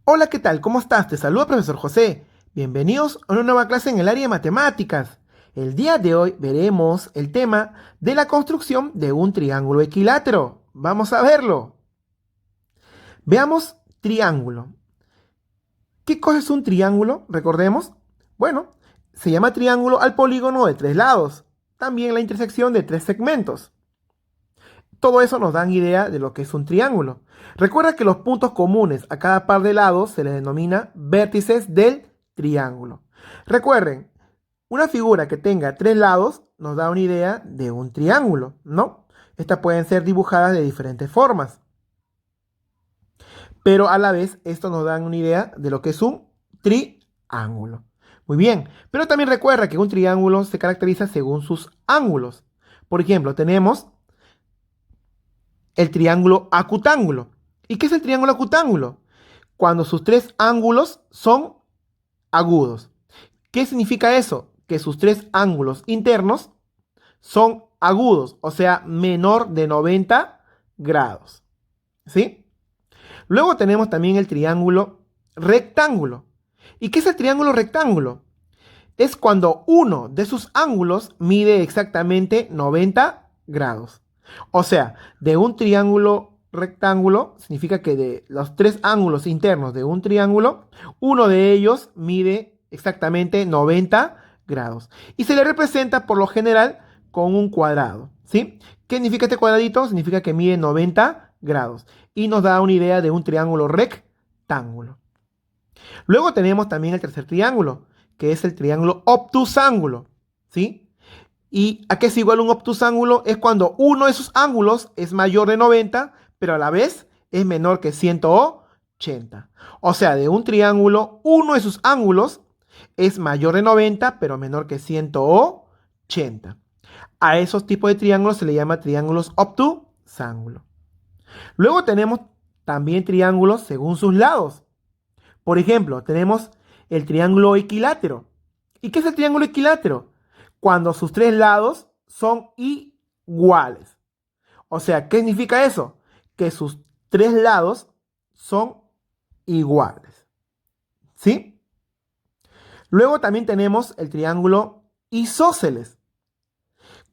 Hola, ¿qué tal? ¿Cómo estás? Te saluda profesor José. Bienvenidos a una nueva clase en el área de matemáticas. El día de hoy veremos el tema de la construcción de un triángulo equilátero. Vamos a verlo. Veamos triángulo. ¿Qué cosa es un triángulo? Recordemos. Bueno, se llama triángulo al polígono de tres lados. También la intersección de tres segmentos. Todo eso nos da idea de lo que es un triángulo. Recuerda que los puntos comunes a cada par de lados se les denomina vértices del triángulo. Recuerden, una figura que tenga tres lados nos da una idea de un triángulo, ¿no? Estas pueden ser dibujadas de diferentes formas, pero a la vez esto nos da una idea de lo que es un triángulo. Muy bien, pero también recuerda que un triángulo se caracteriza según sus ángulos. Por ejemplo, tenemos el triángulo acutángulo. ¿Y qué es el triángulo acutángulo? Cuando sus tres ángulos son agudos. ¿Qué significa eso? Que sus tres ángulos internos son agudos, o sea, menor de 90 grados. ¿Sí? Luego tenemos también el triángulo rectángulo. ¿Y qué es el triángulo rectángulo? Es cuando uno de sus ángulos mide exactamente 90 grados. O sea, de un triángulo rectángulo significa que de los tres ángulos internos de un triángulo, uno de ellos mide exactamente 90 grados. Y se le representa por lo general con un cuadrado. ¿Sí? ¿Qué significa este cuadradito? Significa que mide 90 grados. Y nos da una idea de un triángulo rectángulo. Luego tenemos también el tercer triángulo, que es el triángulo obtusángulo, ¿sí? ¿Y a qué es igual un obtusángulo? Es cuando uno de sus ángulos es mayor de 90, pero a la vez es menor que 180. O sea, de un triángulo, uno de sus ángulos es mayor de 90, pero menor que 180. A esos tipos de triángulos se le llama triángulos obtusángulos. Luego tenemos también triángulos según sus lados. Por ejemplo, tenemos el triángulo equilátero. ¿Y qué es el triángulo equilátero? Cuando sus tres lados son iguales. O sea, ¿qué significa eso? Que sus tres lados son iguales. ¿Sí? Luego también tenemos el triángulo isósceles.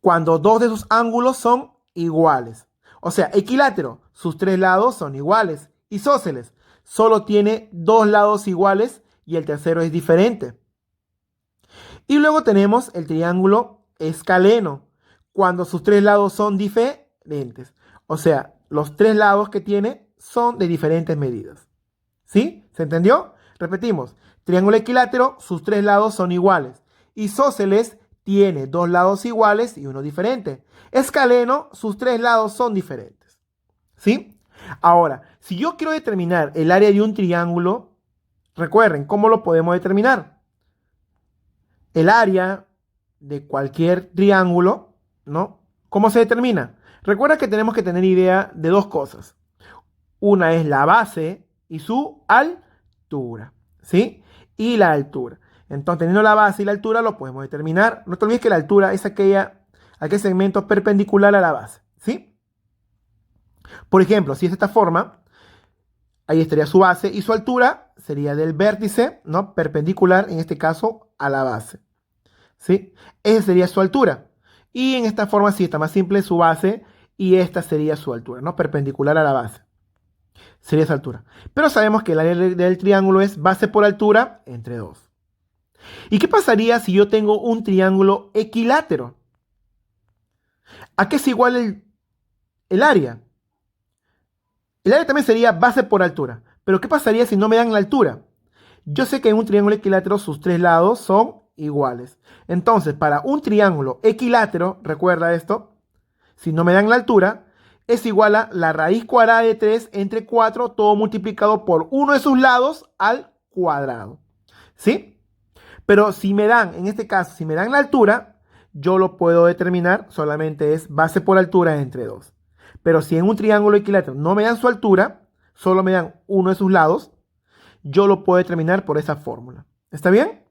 Cuando dos de sus ángulos son iguales. O sea, equilátero, sus tres lados son iguales. Isósceles, solo tiene dos lados iguales y el tercero es diferente. Y luego tenemos el triángulo escaleno, cuando sus tres lados son diferentes. O sea, los tres lados que tiene son de diferentes medidas. ¿Sí? ¿Se entendió? Repetimos, triángulo equilátero, sus tres lados son iguales. Isósceles tiene dos lados iguales y uno diferente. Escaleno, sus tres lados son diferentes. ¿Sí? Ahora, si yo quiero determinar el área de un triángulo, recuerden, ¿cómo lo podemos determinar? El área de cualquier triángulo, ¿no? ¿Cómo se determina? Recuerda que tenemos que tener idea de dos cosas. Una es la base y su altura, ¿sí? Y la altura. Entonces, teniendo la base y la altura, lo podemos determinar. No te olvides que la altura es aquel segmento perpendicular a la base, ¿sí? Por ejemplo, si es de esta forma, ahí estaría su base y su altura sería del vértice, ¿no? Perpendicular, en este caso, a la base, ¿sí? Esa sería su altura. Y en esta forma, sí, está más simple, su base y esta sería su altura, ¿no? Perpendicular a la base. Sería esa altura. Pero sabemos que el área del triángulo es base por altura entre 2. ¿Y qué pasaría si yo tengo un triángulo equilátero? ¿A qué es igual el área? El área también sería base por altura. Pero ¿qué pasaría si no me dan la altura? Yo sé que en un triángulo equilátero sus tres lados son iguales. Entonces, para un triángulo equilátero, recuerda esto, si no me dan la altura, es igual a la raíz cuadrada de 3 entre 4, todo multiplicado por uno de sus lados al cuadrado. ¿Sí? Pero si me dan, en este caso, si me dan la altura, yo lo puedo determinar, solamente es base por altura entre 2. Pero si en un triángulo equilátero no me dan su altura, solo me dan uno de sus lados, yo lo puedo determinar por esa fórmula. ¿Está bien?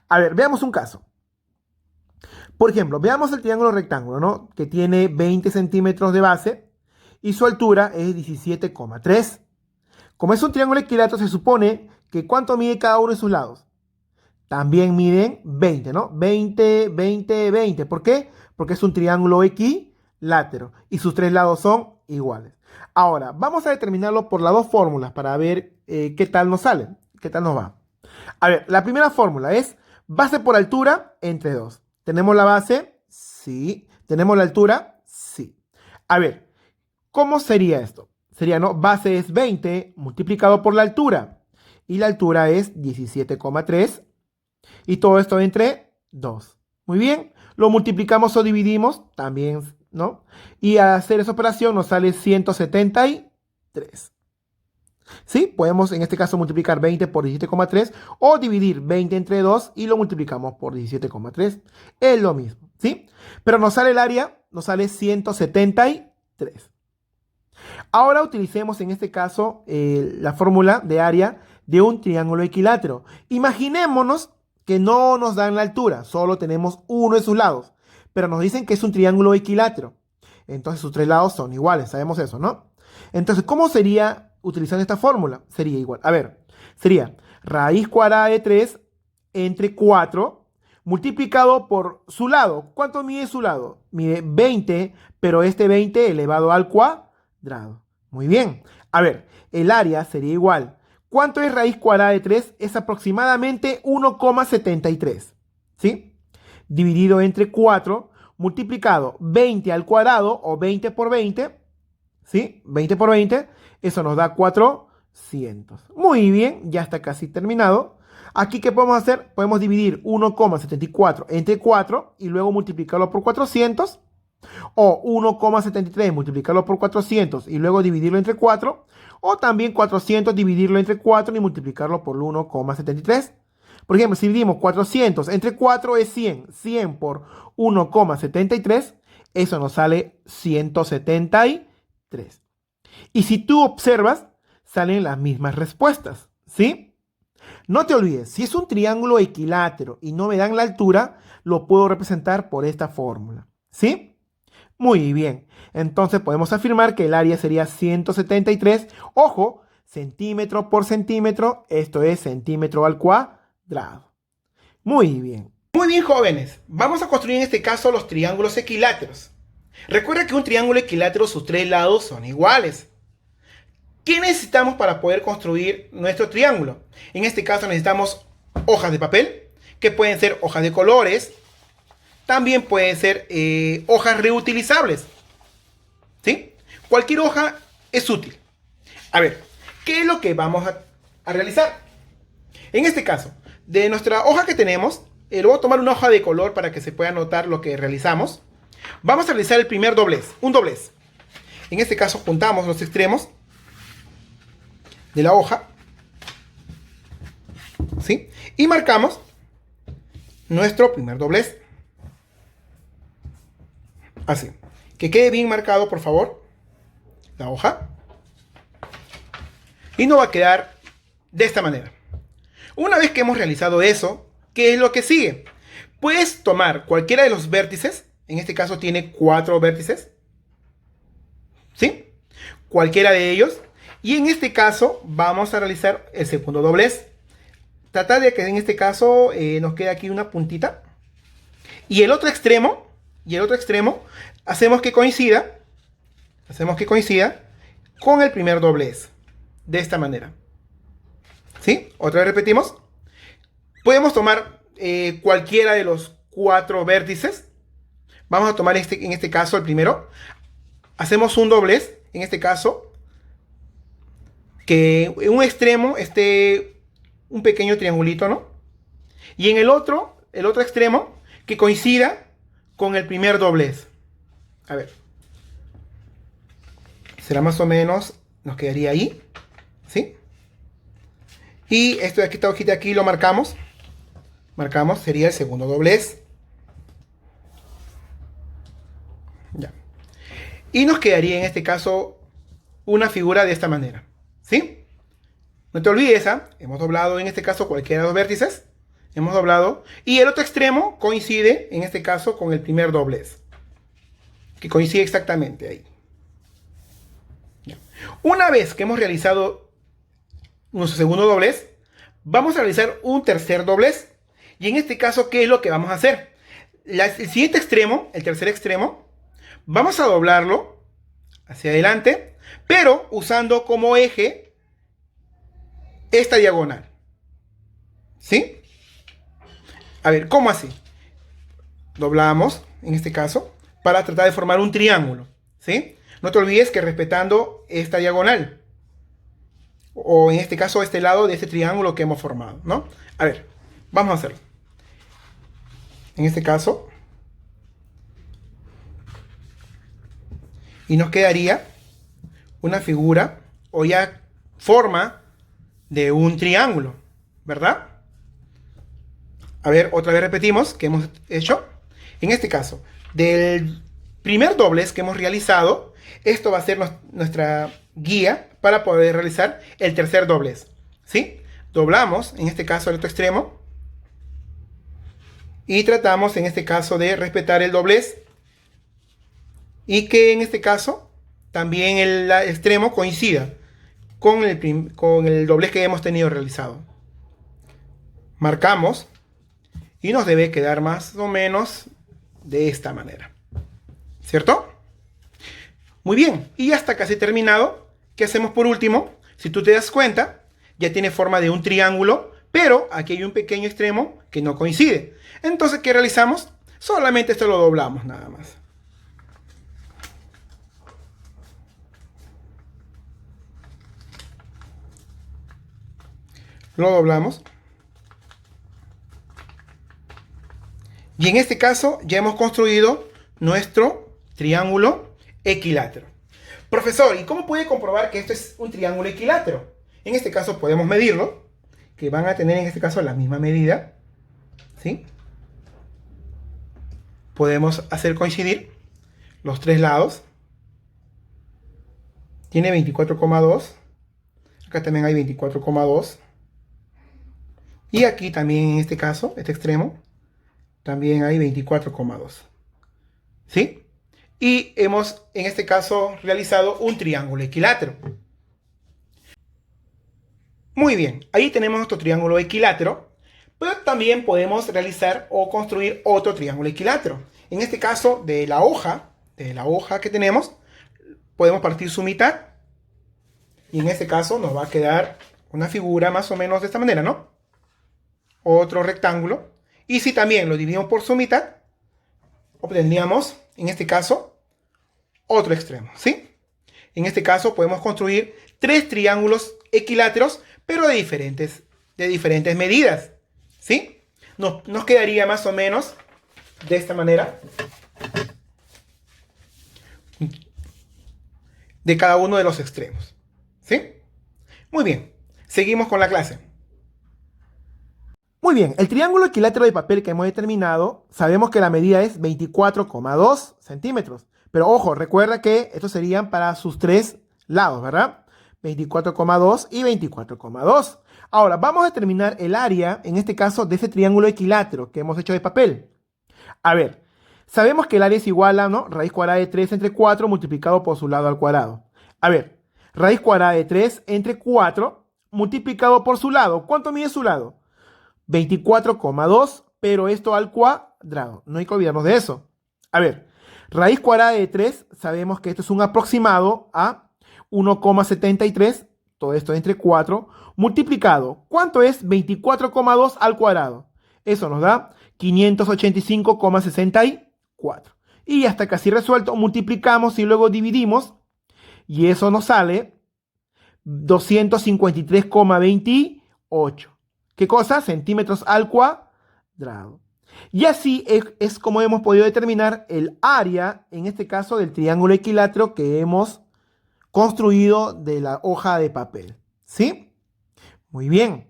A ver, veamos un caso. Por ejemplo, veamos el triángulo rectángulo, ¿no? Que tiene 20 centímetros de base y su altura es 17,3. Como es un triángulo equilátero, se supone que ¿cuánto mide cada uno de sus lados? También miden 20, ¿no? 20, 20, 20. ¿Por qué? Porque es un triángulo equilátero y sus tres lados son iguales. Ahora, vamos a determinarlo por las dos fórmulas para ver qué tal nos sale, qué tal nos va. A ver, la primera fórmula es base por altura entre 2. ¿Tenemos la base? Sí. ¿Tenemos la altura? Sí. A ver, ¿cómo sería esto? Sería, ¿no? Base es 20 multiplicado por la altura. Y la altura es 17,3. Y todo esto entre 2. Muy bien. Lo multiplicamos o dividimos también, ¿no? Y al hacer esa operación nos sale 173. ¿Sí? Podemos en este caso multiplicar 20 por 17,3 o dividir 20 entre 2 y lo multiplicamos por 17,3. Es lo mismo, ¿sí? Pero nos sale el área, nos sale 173. Ahora utilicemos en este caso la fórmula de área de un triángulo equilátero. Imaginémonos que no nos dan la altura, solo tenemos uno de sus lados, pero nos dicen que es un triángulo equilátero. Entonces sus tres lados son iguales, sabemos eso, ¿no? Entonces, ¿cómo sería utilizando esta fórmula? Sería igual, a ver, sería raíz cuadrada de 3 entre 4 multiplicado por su lado. ¿Cuánto mide su lado? Mide 20, pero este 20 elevado al cuadrado. Muy bien. A ver, el área sería igual. ¿Cuánto es raíz cuadrada de 3? Es aproximadamente 1,73. ¿Sí? Dividido entre 4, multiplicado 20 al cuadrado o 20 por 20. ¿Sí? 20 por 20. Eso nos da 400. Muy bien, ya está casi terminado. Aquí, ¿qué podemos hacer? Podemos dividir 1,74 entre 4 y luego multiplicarlo por 400. O 1,73 multiplicarlo por 400 y luego dividirlo entre 4. O también 400 dividirlo entre 4 y multiplicarlo por 1,73. Por ejemplo, si dividimos 400 entre 4 es 100. 100 por 1,73. Eso nos sale 173. Y si tú observas, salen las mismas respuestas. ¿Sí? No te olvides, si es un triángulo equilátero y no me dan la altura, lo puedo representar por esta fórmula. ¿Sí? Muy bien. Entonces podemos afirmar que el área sería 173. Ojo, centímetro por centímetro. Esto es centímetro al cuadrado. Muy bien. Muy bien, jóvenes. Vamos a construir en este caso los triángulos equiláteros. Recuerda que un triángulo equilátero, sus tres lados son iguales. ¿Qué necesitamos para poder construir nuestro triángulo? En este caso necesitamos hojas de papel, que pueden ser hojas de colores, también pueden ser hojas reutilizables. ¿Sí? Cualquier hoja es útil. A ver, ¿qué es lo que vamos a realizar? En este caso, de nuestra hoja que tenemos, voy a tomar una hoja de color para que se pueda notar lo que realizamos. Vamos a realizar el primer doblez, un doblez. En este caso juntamos los extremos de la hoja, ¿sí? Y marcamos nuestro primer doblez. Así. Que quede bien marcado, por favor, la hoja. Y nos va a quedar de esta manera. Una vez que hemos realizado eso, ¿qué es lo que sigue? Puedes tomar cualquiera de los vértices. En este caso tiene 4 vértices. ¿Sí? Cualquiera de ellos. Y en este caso vamos a realizar el segundo doblez. Tratar de que en este caso nos quede aquí una puntita. Y el otro extremo, hacemos que coincida con el primer doblez. De esta manera. ¿Sí? Otra vez repetimos. Podemos tomar cualquiera de los 4 vértices. Vamos a tomar en este caso el primero. Hacemos un doblez, en este caso, que en un extremo esté un pequeño triangulito, ¿no? Y en el otro extremo, que coincida con el primer doblez. A ver. Será más o menos, nos quedaría ahí, ¿sí? Y esto de aquí, esta hojita aquí lo marcamos. Marcamos, sería el segundo doblez. Ya. Y nos quedaría en este caso una figura de esta manera. ¿Sí? No te olvides, hemos doblado en este caso cualquiera de los vértices. Hemos doblado. Y el otro extremo coincide en este caso con el primer doblez. Que coincide exactamente ahí. Ya. Una vez que hemos realizado nuestro segundo doblez, vamos a realizar un tercer doblez. Y en este caso, ¿qué es lo que vamos a hacer? El siguiente extremo, el tercer extremo, vamos a doblarlo hacia adelante, pero usando como eje esta diagonal. ¿Sí? A ver, ¿cómo así? Doblamos, en este caso, para tratar de formar un triángulo. ¿Sí? No te olvides que respetando esta diagonal, o en este caso este lado de este triángulo que hemos formado, ¿no? A ver, vamos a hacerlo. En este caso, y nos quedaría una figura o ya forma de un triángulo, ¿verdad? A ver, otra vez repetimos que hemos hecho. En este caso, del primer doblez que hemos realizado, esto va a ser nuestra guía para poder realizar el tercer doblez. ¿Sí? Doblamos, en este caso, el otro extremo. Y tratamos, en este caso, de respetar el doblez. Y que en este caso, también el extremo coincida con el doblez que hemos tenido realizado. Marcamos. Y nos debe quedar más o menos de esta manera. ¿Cierto? Muy bien. Y ya está casi terminado. ¿Qué hacemos por último? Si tú te das cuenta, ya tiene forma de un triángulo, pero aquí hay un pequeño extremo que no coincide. Entonces, ¿qué realizamos? Solamente esto lo doblamos nada más. Lo doblamos. Y en este caso ya hemos construido nuestro triángulo equilátero. Profesor, ¿y cómo puede comprobar que esto es un triángulo equilátero? En este caso podemos medirlo, que van a tener en este caso la misma medida. ¿Sí? Podemos hacer coincidir los tres lados. Tiene 24,2. Acá también hay 24,2. Y aquí también en este caso, este extremo, también hay 24,2. ¿Sí? Y hemos, en este caso, realizado un triángulo equilátero. Muy bien, ahí tenemos nuestro triángulo equilátero, pero también podemos realizar o construir otro triángulo equilátero. En este caso, de la hoja que tenemos, podemos partir su mitad. Y en este caso nos va a quedar una figura más o menos de esta manera, ¿no? Otro rectángulo. Y si también lo dividimos por su mitad, obtendríamos, en este caso, otro extremo, ¿sí? En este caso podemos construir tres triángulos equiláteros, pero de diferentes medidas, ¿sí? Nos quedaría más o menos de esta manera de cada uno de los extremos, ¿sí? Muy bien, seguimos con la clase. Muy bien, el triángulo equilátero de papel que hemos determinado, sabemos que la medida es 24,2 centímetros. Pero ojo, recuerda que estos serían para sus tres lados, ¿verdad? 24,2 y 24,2. Ahora, vamos a determinar el área, en este caso, de ese triángulo equilátero que hemos hecho de papel. A ver, sabemos que el área es igual a, ¿no? Raíz cuadrada de 3 entre 4 multiplicado por su lado al cuadrado. A ver, raíz cuadrada de 3 entre 4 multiplicado por su lado. ¿Cuánto mide su lado? 24,2, pero esto al cuadrado. No hay que olvidarnos de eso. A ver, raíz cuadrada de 3, sabemos que esto es un aproximado a 1,73, todo esto entre 4, multiplicado. ¿Cuánto es 24,2 al cuadrado? Eso nos da 585,64. Y ya está casi resuelto. Multiplicamos y luego dividimos. Y eso nos sale 253,28. ¿Qué cosa? Centímetros al cuadrado. Y así es como hemos podido determinar el área, en este caso, del triángulo equilátero que hemos construido de la hoja de papel. ¿Sí? Muy bien.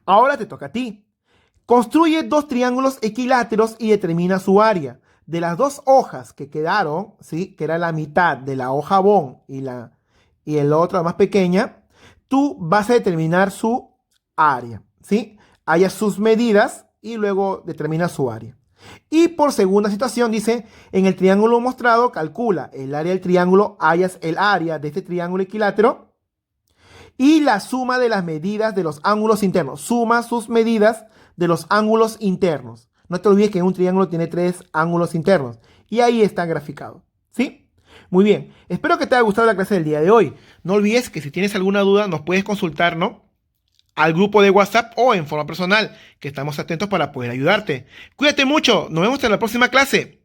Ahora te toca a ti. Construye dos triángulos equiláteros y determina su área. De las dos hojas que quedaron, ¿sí? Que era la mitad de la hoja bond y el otro más pequeña, tú vas a determinar su área, ¿sí? Haya sus medidas y luego determina su área. Y por segunda situación dice, en el triángulo mostrado calcula el área del triángulo, hallas el área de este triángulo equilátero Y la suma de las medidas de los ángulos internos. Suma sus medidas de los ángulos internos. No te olvides que un triángulo tiene 3 ángulos internos. Y ahí está graficado. ¿Sí? Muy bien. Espero que te haya gustado la clase del día de hoy. No olvides que si tienes alguna duda nos puedes consultar, ¿no? Al grupo de WhatsApp o en forma personal, que estamos atentos para poder ayudarte. Cuídate mucho. Nos vemos en la próxima clase.